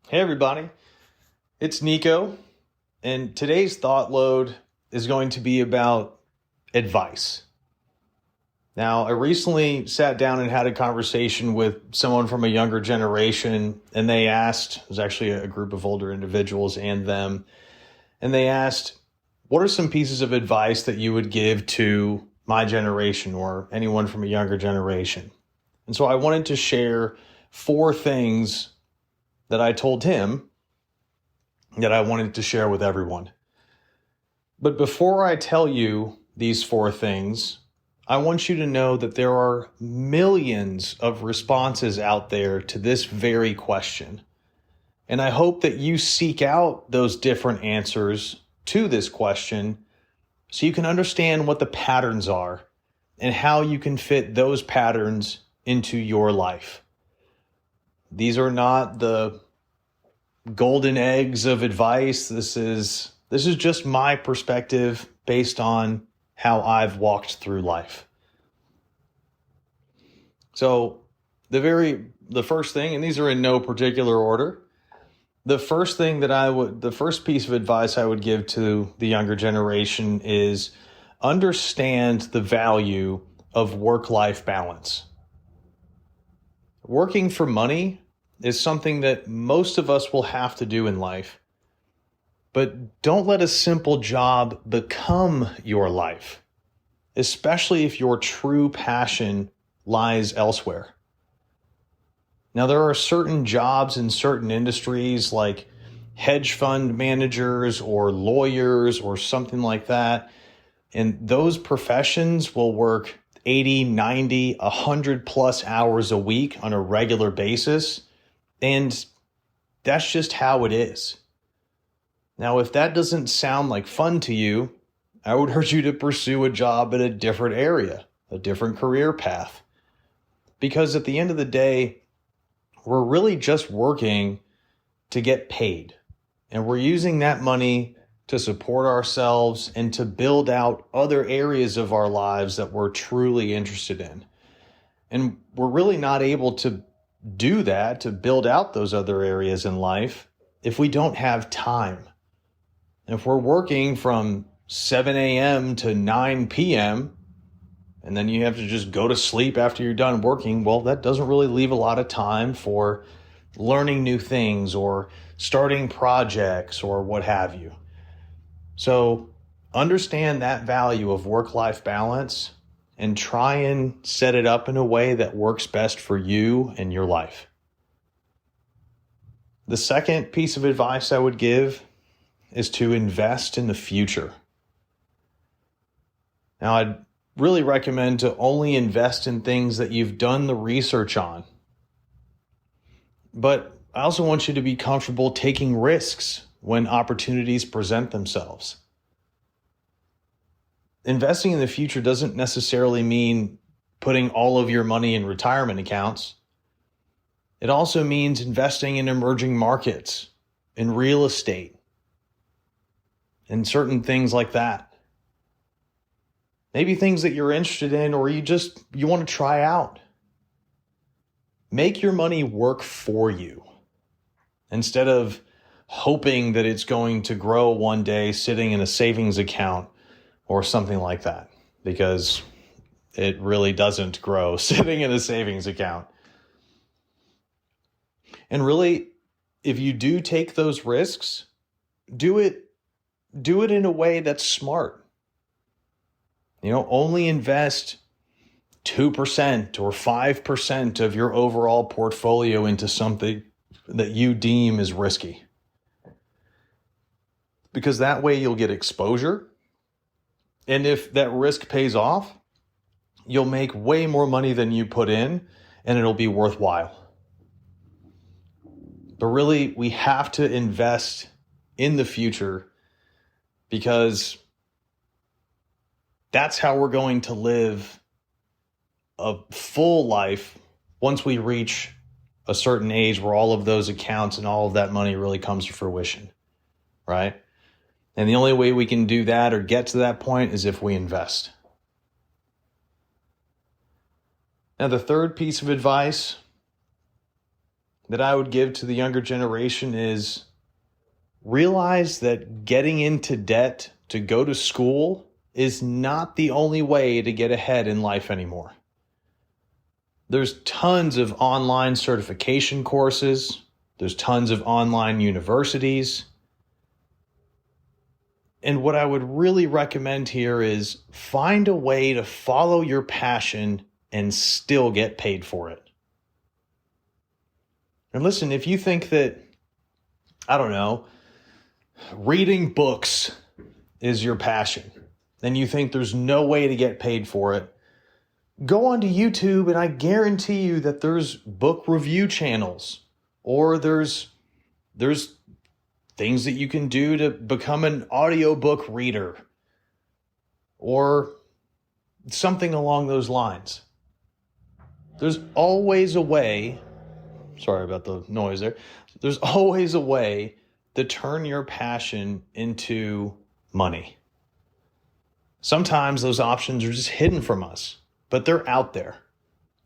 Hey everybody, it's Nico, and today's thought load is going to be about advice. Now, I recently sat down and had a conversation with someone from a younger generation, and they asked, it was actually a group of older individuals and them, and they asked, what are some pieces of advice that you would give to my generation or anyone from a younger generation? And so I wanted to share 4 things that I told him that I wanted to share with everyone. But before I tell you these 4 things, I want you to know that there are millions of responses out there to this very question. And I hope that you seek out those different answers to this question so you can understand what the patterns are and how you can fit those patterns into your life. These are not the golden eggs of advice. This is just my perspective based on how I've walked through life. So the first thing, and these are in no particular order, the first piece of advice I would give to the younger generation is understand the value of work-life balance. Working for money is something that most of us will have to do in life. But don't let a simple job become your life, especially if your true passion lies elsewhere. Now, there are certain jobs in certain industries like hedge fund managers or lawyers or something like that, and those professions will work 80, 90, 100 plus hours a week on a regular basis. And that's just how it is. Now, if that doesn't sound like fun to you, I would urge you to pursue a job in a different area, a different career path. Because at the end of the day, we're really just working to get paid. And we're using that money to support ourselves and to build out other areas of our lives that we're truly interested in. And we're really not able to do that, to build out those other areas in life, if we don't have time. If we're working from 7 a.m. to 9 p.m., and then you have to just go to sleep after you're done working, well, that doesn't really leave a lot of time for learning new things or starting projects or what have you. So understand that value of work-life balance and try and set it up in a way that works best for you and your life. The second piece of advice I would give is to invest in the future. Now, I'd really recommend to only invest in things that you've done the research on. But I also want you to be comfortable taking risks when opportunities present themselves. Investing in the future doesn't necessarily mean putting all of your money in retirement accounts. It also means investing in emerging markets, in real estate, and certain things like that. Maybe things that you're interested in or you want to try out. Make your money work for you instead of hoping that it's going to grow one day sitting in a savings account or something like that, because it really doesn't grow sitting in a savings account. And really, if you do take those risks, do it in a way that's smart. Only invest 2% or 5% of your overall portfolio into something that you deem is risky. Because that way you'll get exposure. And if that risk pays off, you'll make way more money than you put in, and it'll be worthwhile. But really, we have to invest in the future because that's how we're going to live a full life once we reach a certain age where all of those accounts and all of that money really comes to fruition, right? And the only way we can do that or get to that point is if we invest. Now, the third piece of advice that I would give to the younger generation is realize that getting into debt to go to school is not the only way to get ahead in life anymore. There's tons of online certification courses. There's tons of online universities. And what I would really recommend here is find a way to follow your passion and still get paid for it. And listen, if you think that, I don't know, reading books is your passion, and you think there's no way to get paid for it, go onto YouTube and I guarantee you that there's book review channels, or there's things that you can do to become an audiobook reader or something along those lines. There's always a way, sorry about the noise there. There's always a way to turn your passion into money. Sometimes those options are just hidden from us, but they're out there.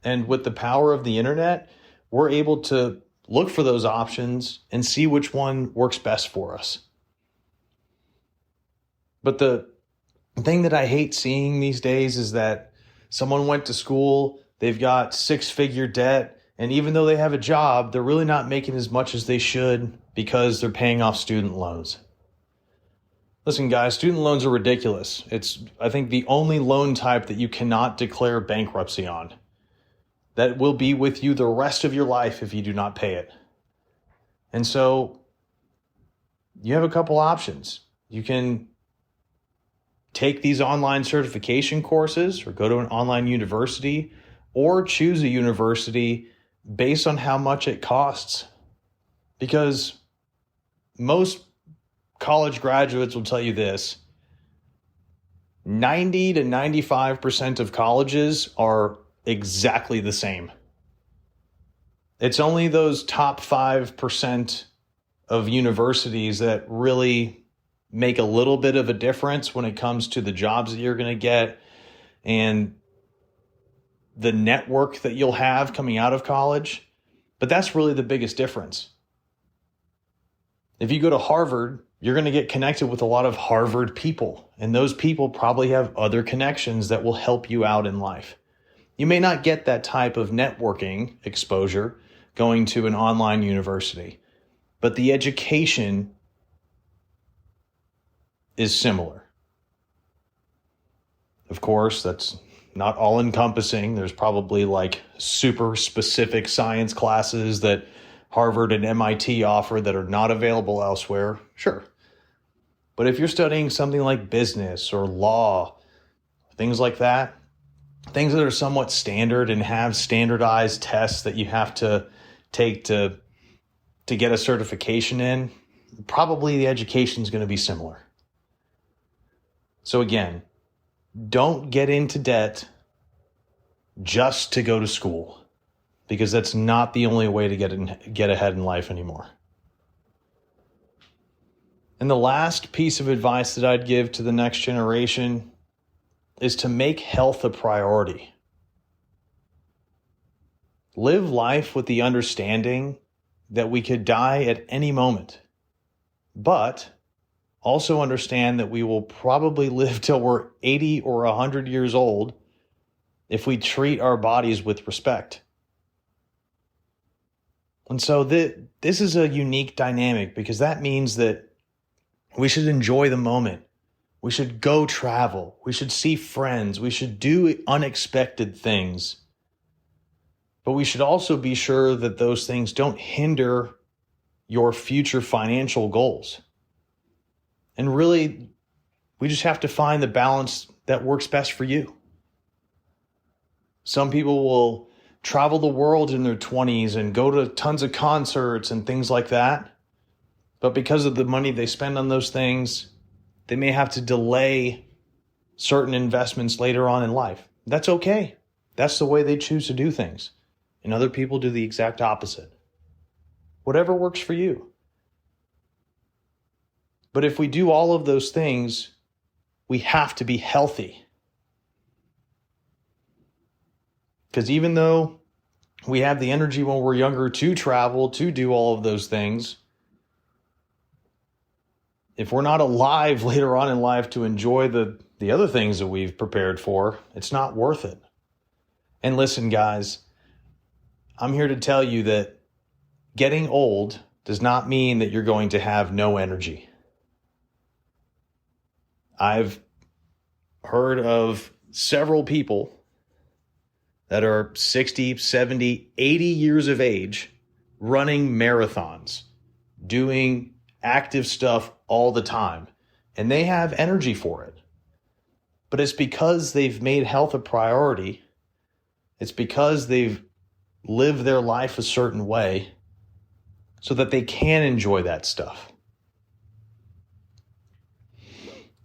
And with the power of the internet, we're able to look for those options and see which one works best for us. But the thing that I hate seeing these days is that someone went to school, they've got six-figure debt, and even though they have a job, they're really not making as much as they should because they're paying off student loans. Listen, guys, student loans are ridiculous. It's, I think, the only loan type that you cannot declare bankruptcy on. That will be with you the rest of your life if you do not pay it. And so you have a couple options. You can take these online certification courses or go to an online university, or choose a university based on how much it costs. Because most college graduates will tell you this: 90 to 95% of colleges are exactly the same. It's only those top 5% of universities that really make a little bit of a difference when it comes to the jobs that you're going to get and the network that you'll have coming out of college. But that's really the biggest difference. If you go to Harvard, you're going to get connected with a lot of Harvard people, and those people probably have other connections that will help you out in life. You may not get that type of networking exposure going to an online university, but the education is similar. Of course, that's not all encompassing. There's probably like super specific science classes that Harvard and MIT offer that are not available elsewhere. Sure. But if you're studying something like business or law, things like that, things that are somewhat standard and have standardized tests that you have to take to get a certification in, probably the education is going to be similar. So again, don't get into debt just to go to school, because that's not the only way to get ahead in life anymore. And the last piece of advice that I'd give to the next generation is to make health a priority. Live life with the understanding that we could die at any moment, but also understand that we will probably live till we're 80 or 100 years old if we treat our bodies with respect. And so this is a unique dynamic, because that means that we should enjoy the moment. We should go travel. We should see friends. We should do unexpected things. But we should also be sure that those things don't hinder your future financial goals. And really, we just have to find the balance that works best for you. Some people will travel the world in their 20s and go to tons of concerts and things like that. But because of the money they spend on those things, they may have to delay certain investments later on in life. That's okay. That's the way they choose to do things. And other people do the exact opposite. Whatever works for you. But if we do all of those things, we have to be healthy. Because even though We have the energy when we're younger to travel, to do all of those things. If we're not alive later on in life to enjoy the other things that we've prepared for, it's not worth it. And listen, guys, I'm here to tell you that getting old does not mean that you're going to have no energy. I've heard of several people that are 60, 70, 80 years of age running marathons, doing active stuff all the time, and they have energy for it. But it's because they've made health a priority. It's because they've lived their life a certain way so that they can enjoy that stuff.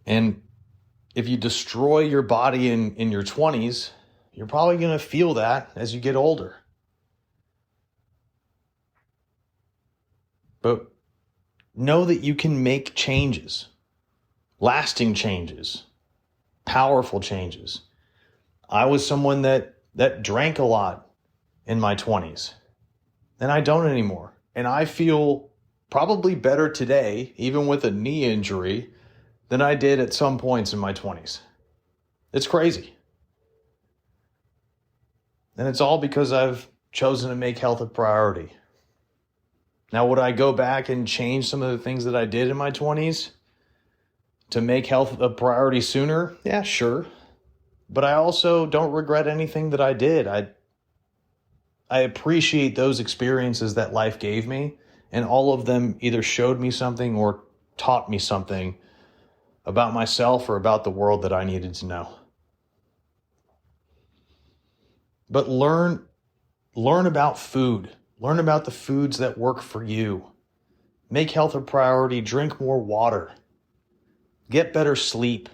And if you destroy your body in your 20s, you're probably going to feel that as you get older. But know that you can make changes, lasting changes, powerful changes. I was someone that drank a lot in my 20s, and I don't anymore. And I feel probably better today, even with a knee injury, than I did at some points in my 20s. It's crazy. And it's all because I've chosen to make health a priority. Now, would I go back and change some of the things that I did in my 20s to make health a priority sooner? Yeah, sure. But I also don't regret anything that I did. I appreciate those experiences that life gave me, and all of them either showed me something or taught me something about myself or about the world that I needed to know. But learn about food. Learn about the foods that work for you. Make health a priority. Drink more water. Get better sleep.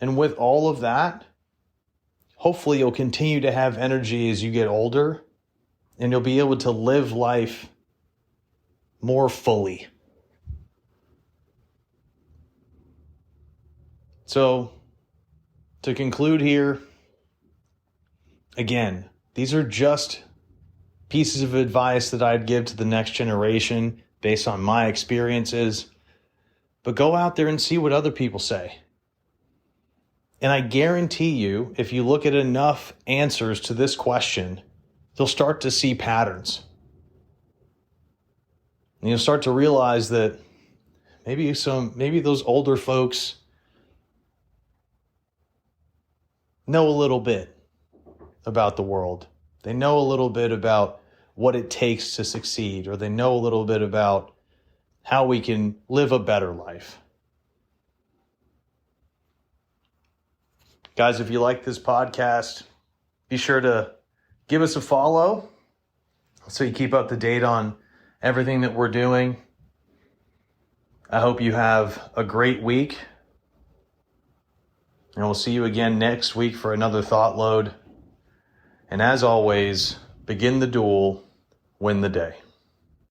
And with all of that, hopefully you'll continue to have energy as you get older, and you'll be able to live life more fully. So, to conclude here, again, these are just pieces of advice that I'd give to the next generation based on my experiences. But go out there and see what other people say. And I guarantee you, if you look at enough answers to this question, you'll start to see patterns. And you'll start to realize that maybe those older folks know a little bit about the world. They know a little bit about what it takes to succeed, or they know a little bit about how we can live a better life. Guys, if you like this podcast, be sure to give us a follow so you keep up to date on everything that we're doing. I hope you have a great week. And we'll see you again next week for another Thought Load. And as always, begin the duel, win the day.